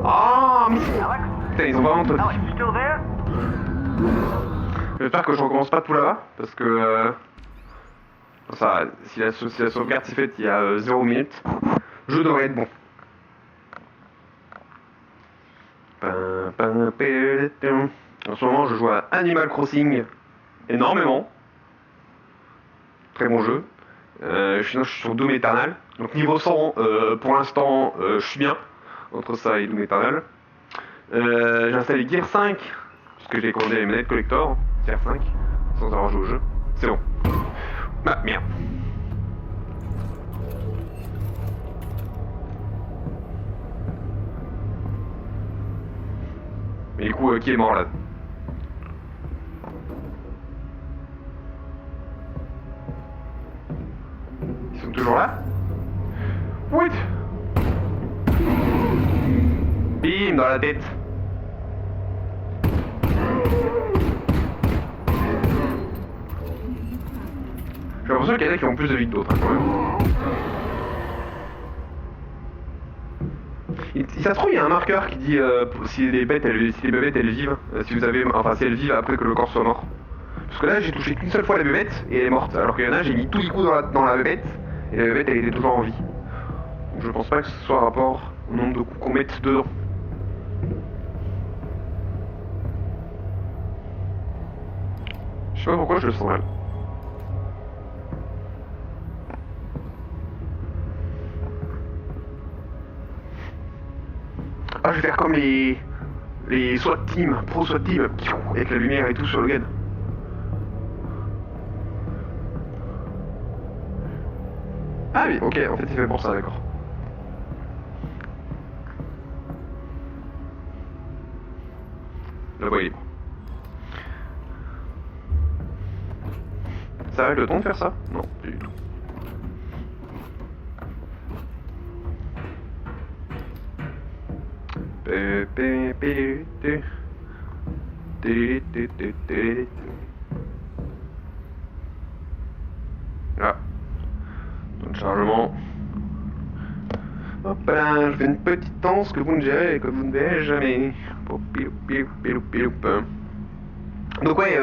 Ah, mais... Putain, ils ont vraiment tout. Alex, you still there? J'espère que je recommence pas tout là-bas, parce que... ça, si la sauvegarde s'est faite il y a 0 minutes, je devrais être bon. En ce moment, je joue à Animal Crossing énormément. Très bon jeu. Sinon, je suis sur Doom Eternal. Donc niveau 100, pour l'instant, je suis bien. Entre ça et Doom Eternal. J'ai installé Gear 5, parce que j'ai commandé les manettes collector. Gear 5, sans avoir joué au jeu. C'est bon. Ah, merde. Mais du coup, qui est mort là? Ils sont toujours là? Oui. Bim, dans la tête. J'ai l'impression qu'il y en a qui ont plus de vie que d'autres, hein, quand même. Si ça se trouve, il y a un marqueur qui dit si les bêtes elles vivent, si elles vivent après que le corps soit mort. Parce que là, j'ai touché qu'une seule fois la bébête et elle est morte. Alors qu'il y en a, j'ai mis tout le coup dans la bébête et la bébête elle était toujours en vie. Donc je pense pas que ce soit un rapport au nombre de coups qu'on mette dedans. Je sais pas pourquoi je le sens mal. Ah, je vais faire comme les SWAT team, pro SWAT team, avec la lumière et tout sur le gun. Ah oui, ok, en fait c'est fait pour ça, d'accord. La voie est libre. Ça va avec le temps de faire ça? Non, pas du tout. Ah, temps de chargement. Hop là, je fais une petite danse que vous ne verrez, que vous ne verrez jamais. Donc ouais,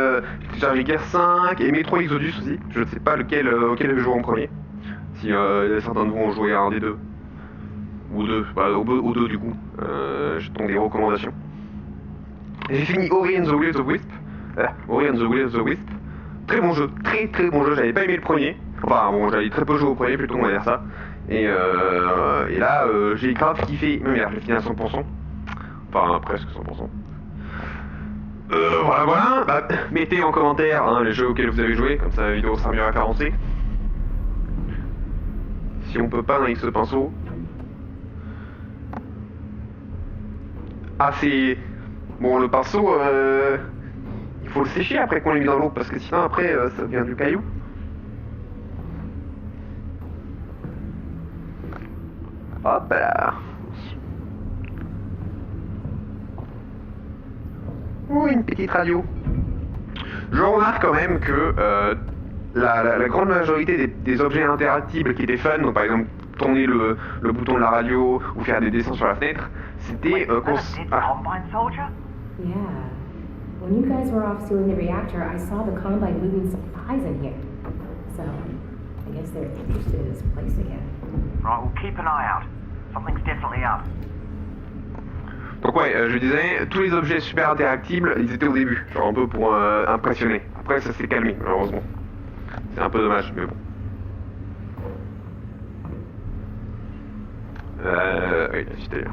j'ai chargé Gears 5 et Metro Exodus aussi. Je ne sais pas auquel je joue en premier. Si certains de vous ont joué à un des deux. Ou deux, bah, au deux du coup. J'attends des recommandations. J'ai fini Ori and the Will of the Wisp. Ori and the Will of the Wisp. Très bon jeu, très bon jeu. J'avais pas aimé le premier. Enfin bon, j'avais très peu joué au premier plutôt, on va dire ça. Et là, j'ai grave kiffé. Même hier, j'ai fini à 100%. Enfin, presque 100%. Voilà. Bah, mettez en commentaire hein, les jeux auxquels vous avez joué, comme ça la vidéo sera mieux référencée. Si on peut pas avec ce pinceau. Ah, c'est... Bon, le pinceau, il faut le sécher après qu'on l'ait mis dans l'eau, parce que sinon après, ça devient du caillou. Hop là. Oh, une petite radio. Je remarque quand même que la grande majorité des objets interactibles qui étaient fun, donc par exemple tourner le bouton de la radio ou faire des dessins sur la fenêtre, c'était Combine soldier? Yeah. When you guys were off sealing the reactor, I saw the Combine moving supplies in here. So, I guess they're interested in this place again. Right, we'll keep an eye out. Something's definitely up. Donc ouais, je disais, tous les objets super interactibles, ils étaient au début, genre un peu pour impressionner. Après ça s'est calmé, malheureusement. C'est un peu dommage, mais bon. Oui, j'étais là.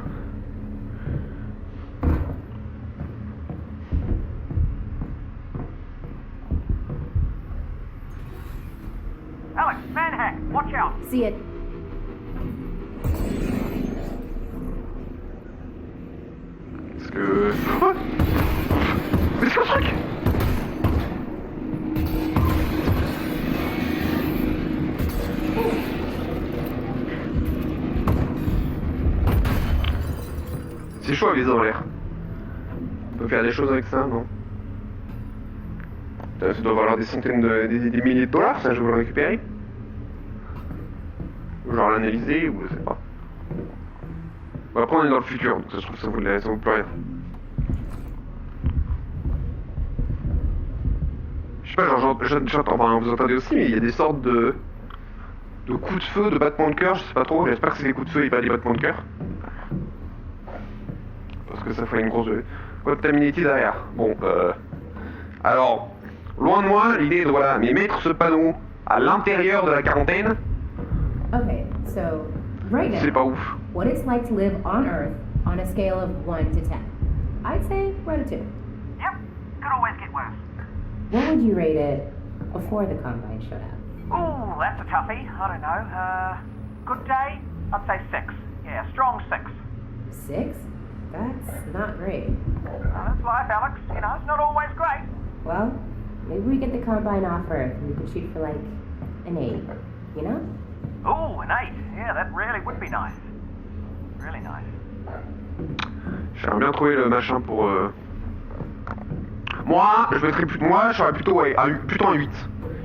Alex, manhack, watch out. See it. Parce que... Oh, mais c'est quoi ce truc? C'est chaud à viser en l'air. On peut faire des choses avec ça, non? Ça doit valoir des centaines des milliers de dollars, ça, je veux le récupérer. Genre l'analyser, ou je sais pas. Bon, après on est dans le futur, donc ça se trouve ça vaut plus rien. Je sais pas, genre j'entends, enfin vous entendez aussi, mais il y a des sortes de coups de feu, de battements de cœur, je sais pas trop, j'espère que c'est des coups de feu et pas des battements de cœur. Parce que ça ferait une grosse contaminité derrière. Bon, alors, loin de moi l'idée de, voilà, mais mettre ce panneau à l'intérieur de la quarantaine, Okay, so, right c'est pas now, ouf. what it's like to live on Earth on a scale of 1 to 10. I'd say we're at a 2. Yep, could always get worse. What would you rate it before the Combine showed up? Oh, that's a toughie. I don't know. Good day? I'd say 6. Yeah, strong 6. 6? That's not great. That's life, Alex. You know, it's not always great. Well, maybe we get the Combine off Earth and we could shoot for like an 8, you know? Oh, an 8. Yeah, that really would be nice. Really nice. J'aimerais bien trouver le machin pour... Moi, je mettrais plus... Moi, j'aurais plutôt, ouais, plutôt un 8.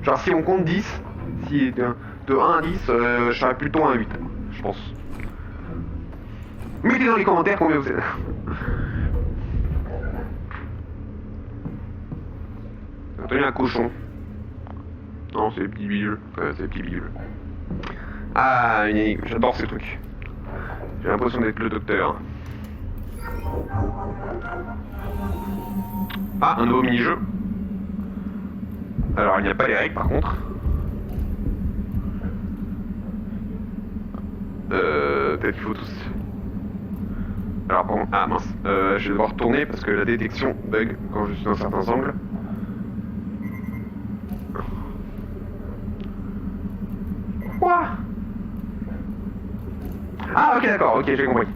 Genre, si on compte 10, si de 1 à 10, je serais plutôt un 8, je pense. Mettez dans les commentaires combien vous êtes. J'ai entendu un cochon. Non, c'est des petits bidules. C'est des petits bidules. Ah, une énigme. J'adore ces trucs. J'ai l'impression d'être le docteur. Ah, un nouveau mini-jeu. Alors, il n'y a pas les règles par contre. Peut-être qu'il faut tous... Alors, pardon. Ah mince. Je vais devoir tourner parce que la détection bug quand je suis dans certains angles. Quoi? Ah, ok, d'accord. Ok, j'ai compris.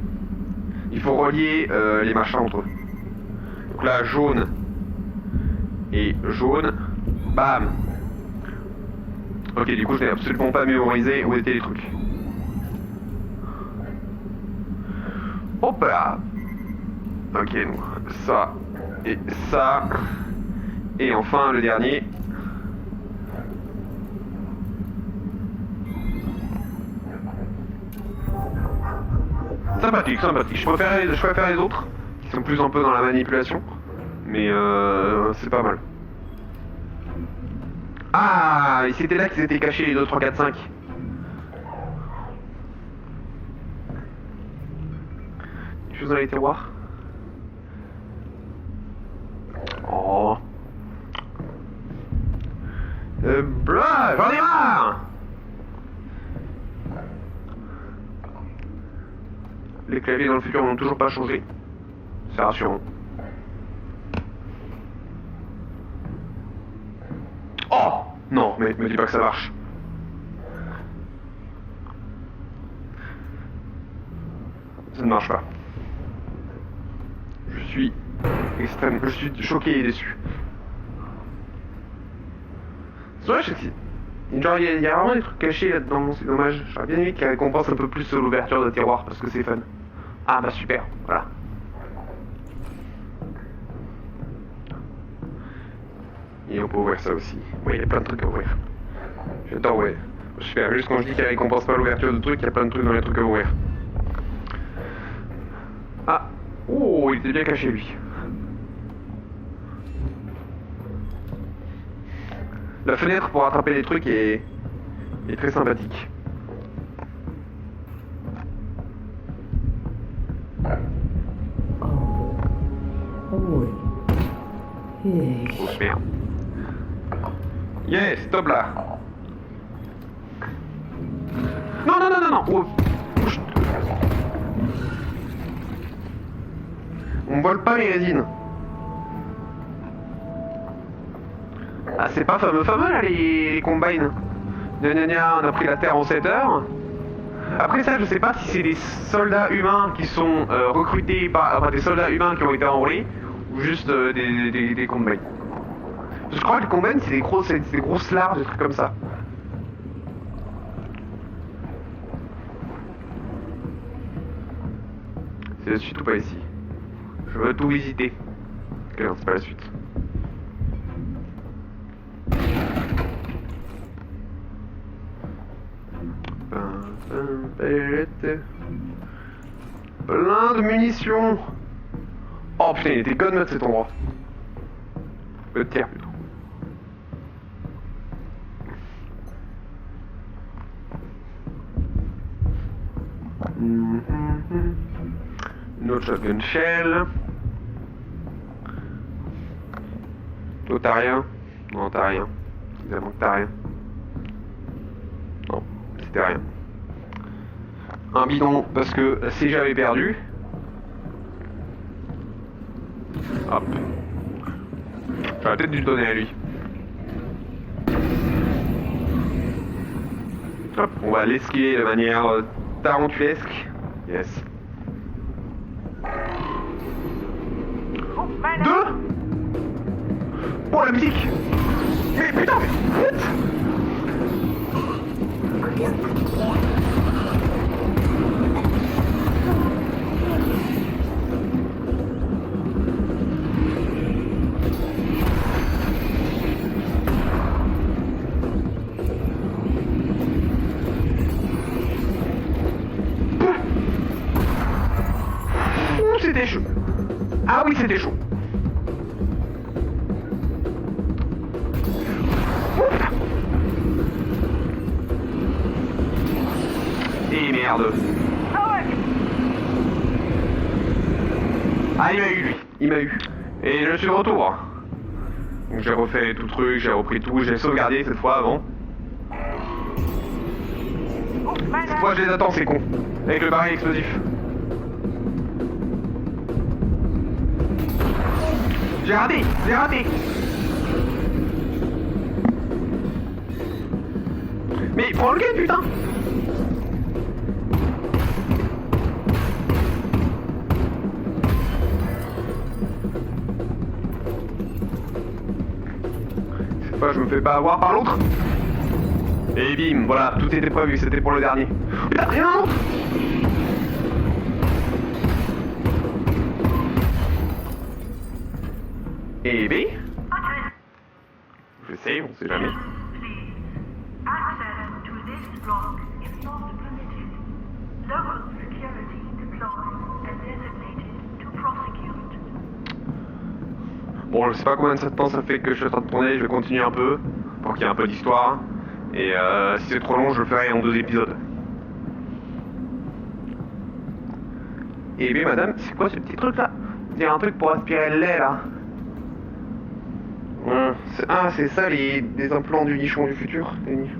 Il faut relier les machins entre eux. Donc là, jaune et jaune. Bam. Ok, du coup, je n'ai absolument pas mémorisé où étaient les trucs. Hop là. Ok, donc ça et ça. Et enfin, le dernier. Sympathique, sympathique. Je préfère les autres, qui sont plus un peu dans la manipulation. Mais c'est pas mal. Ah, et c'était là qu'ils étaient cachés les 2, 3, 4, 5. Quelque chose dans les tiroirs. Oh. Blah, j'en ai marre. Les claviers dans le futur n'ont toujours pas changé. C'est rassurant. Oh non, mais me dis pas que ça marche. Ça ne marche pas. Je suis choqué et déçu. C'est vrai, genre, il y a vraiment des trucs cachés là-dedans, c'est dommage. J'aurais bien aimé qu'il récompense un peu plus l'ouverture de tiroir parce que c'est fun. Ah bah super, voilà. Et on peut ouvrir ça aussi. Oui, il y a plein de trucs à ouvrir. J'adore, ouais. Super, juste quand je dis qu'elle récompense pas l'ouverture de trucs, il y a plein de trucs dans les trucs à ouvrir. Ah, oh, il était bien caché lui. La fenêtre pour attraper les trucs est très sympathique. Oh. Oh merde. Yes, stop là. Non, non, non, non, non. Oh. On vole pas les résines. Ah, c'est pas fameux là les combines. Gna gna gna, on a pris la Terre en 7 heures. Après ça, je sais pas si c'est des soldats humains qui sont recrutés par... Enfin, des soldats humains qui ont été enrôlés, ou juste des combines. Je crois que les combines, c'est des grosses larves, des trucs comme ça. C'est la suite ou pas ici? Je veux tout visiter. Ok, non, c'est pas la suite. Plein de munitions. Oh putain, il était gunmut cet endroit. Le tiers plutôt. Une autre shotgun shell. Toi t'as rien? Non, t'as rien. Évidemment que t'as rien. Non, c'était rien. Un bidon parce que si j'avais perdu. Hop. J'aurais peut-être dû le donner à lui. Hop, on va l'esquiver de manière tarentulesque. Yes. Deux. Oh la musique. Mais putain, mais what? C'était chaud. Ah oui, c'était chaud. Et merde. Ah, il m'a eu lui. Il m'a eu. Et je suis de retour. Donc j'ai refait tout le truc, j'ai repris tout, j'ai sauvegardé cette fois avant. Cette fois je les attends, c'est con. Avec le baril explosif. J'ai raté. Mais prends le quai, putain. Cette fois je me fais pas avoir par l'autre. Et bim, voilà, tout était prévu, c'était pour le dernier. Putain, rien d'autre. Et B. Je sais, on sait jamais. Access to this block is not permitted. Local security deployed and designated to prosecute. Bon, je sais pas combien de temps ça fait que je suis en train de tourner, je vais continuer un peu, pour qu'il y ait un peu d'histoire. Et si c'est trop long, je le ferai en 2 épisodes. Et B, madame, c'est quoi ce petit truc là? Il y a un truc pour aspirer le lait là. Ah, c'est ça les implants du nichon du futur, Denis.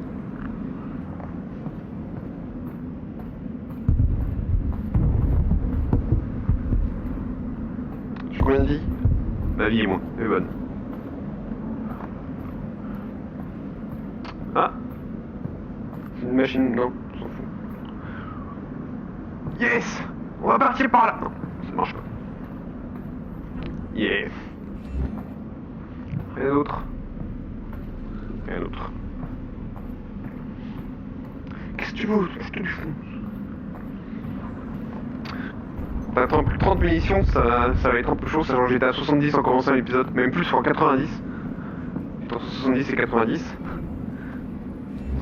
J'ai combien de vie? Ma vie est moins, elle est bonne. Ah, c'est une machine, non, on s'en fout. Yes, on va partir par là. Non, ça marche pas. Yes. Rien d'autre. Rien d'autre. Qu'est-ce que tu veux? Qu'est-ce que tu fous? Attends, plus de 30 munitions, ça va être un peu chaud, sachant que j'étais à 70 en commençant l'épisode, même plus en 90. Entre 70 et 90.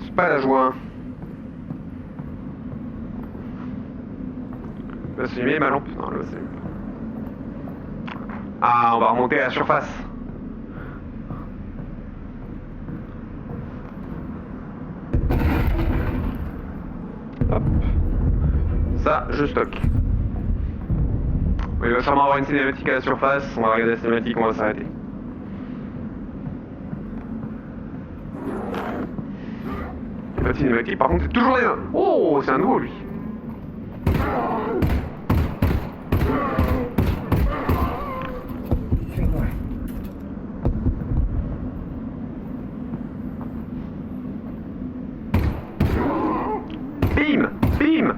C'est pas la joie. Là, c'est allumé ma lampe. Non, là, c'est... Ah, on va remonter à la surface. Hop. Ça, je stocke. Il va sûrement avoir une cinématique à la surface, on va regarder la cinématique, on va s'arrêter. Il n'y a pas de cinématique, par contre c'est toujours les mêmes. Oh, c'est un nouveau lui. Bim, bim.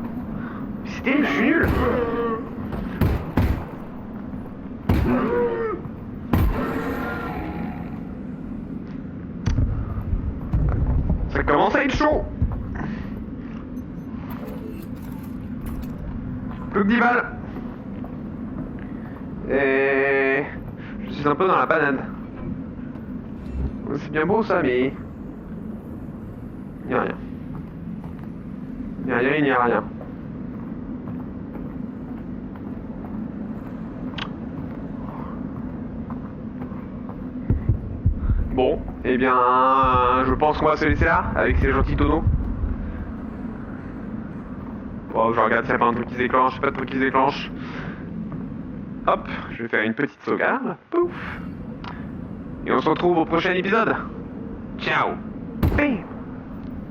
C'était, je suis nul. Ça commence à être chaud. Plus que 10 balles. Et... je suis un peu dans la banane. C'est bien beau ça, mais... il n'y a rien. Il n'y a rien, il n'y a rien. Bon, eh bien, je pense qu'on va se laisser là, avec ces gentils tonneaux. Bon, je regarde s'il n'y a pas un truc qui se déclenche, pas de truc qui se déclenche. Hop, je vais faire une petite sauvegarde. Pouf. Et on se retrouve au prochain épisode. Ciao. Bam.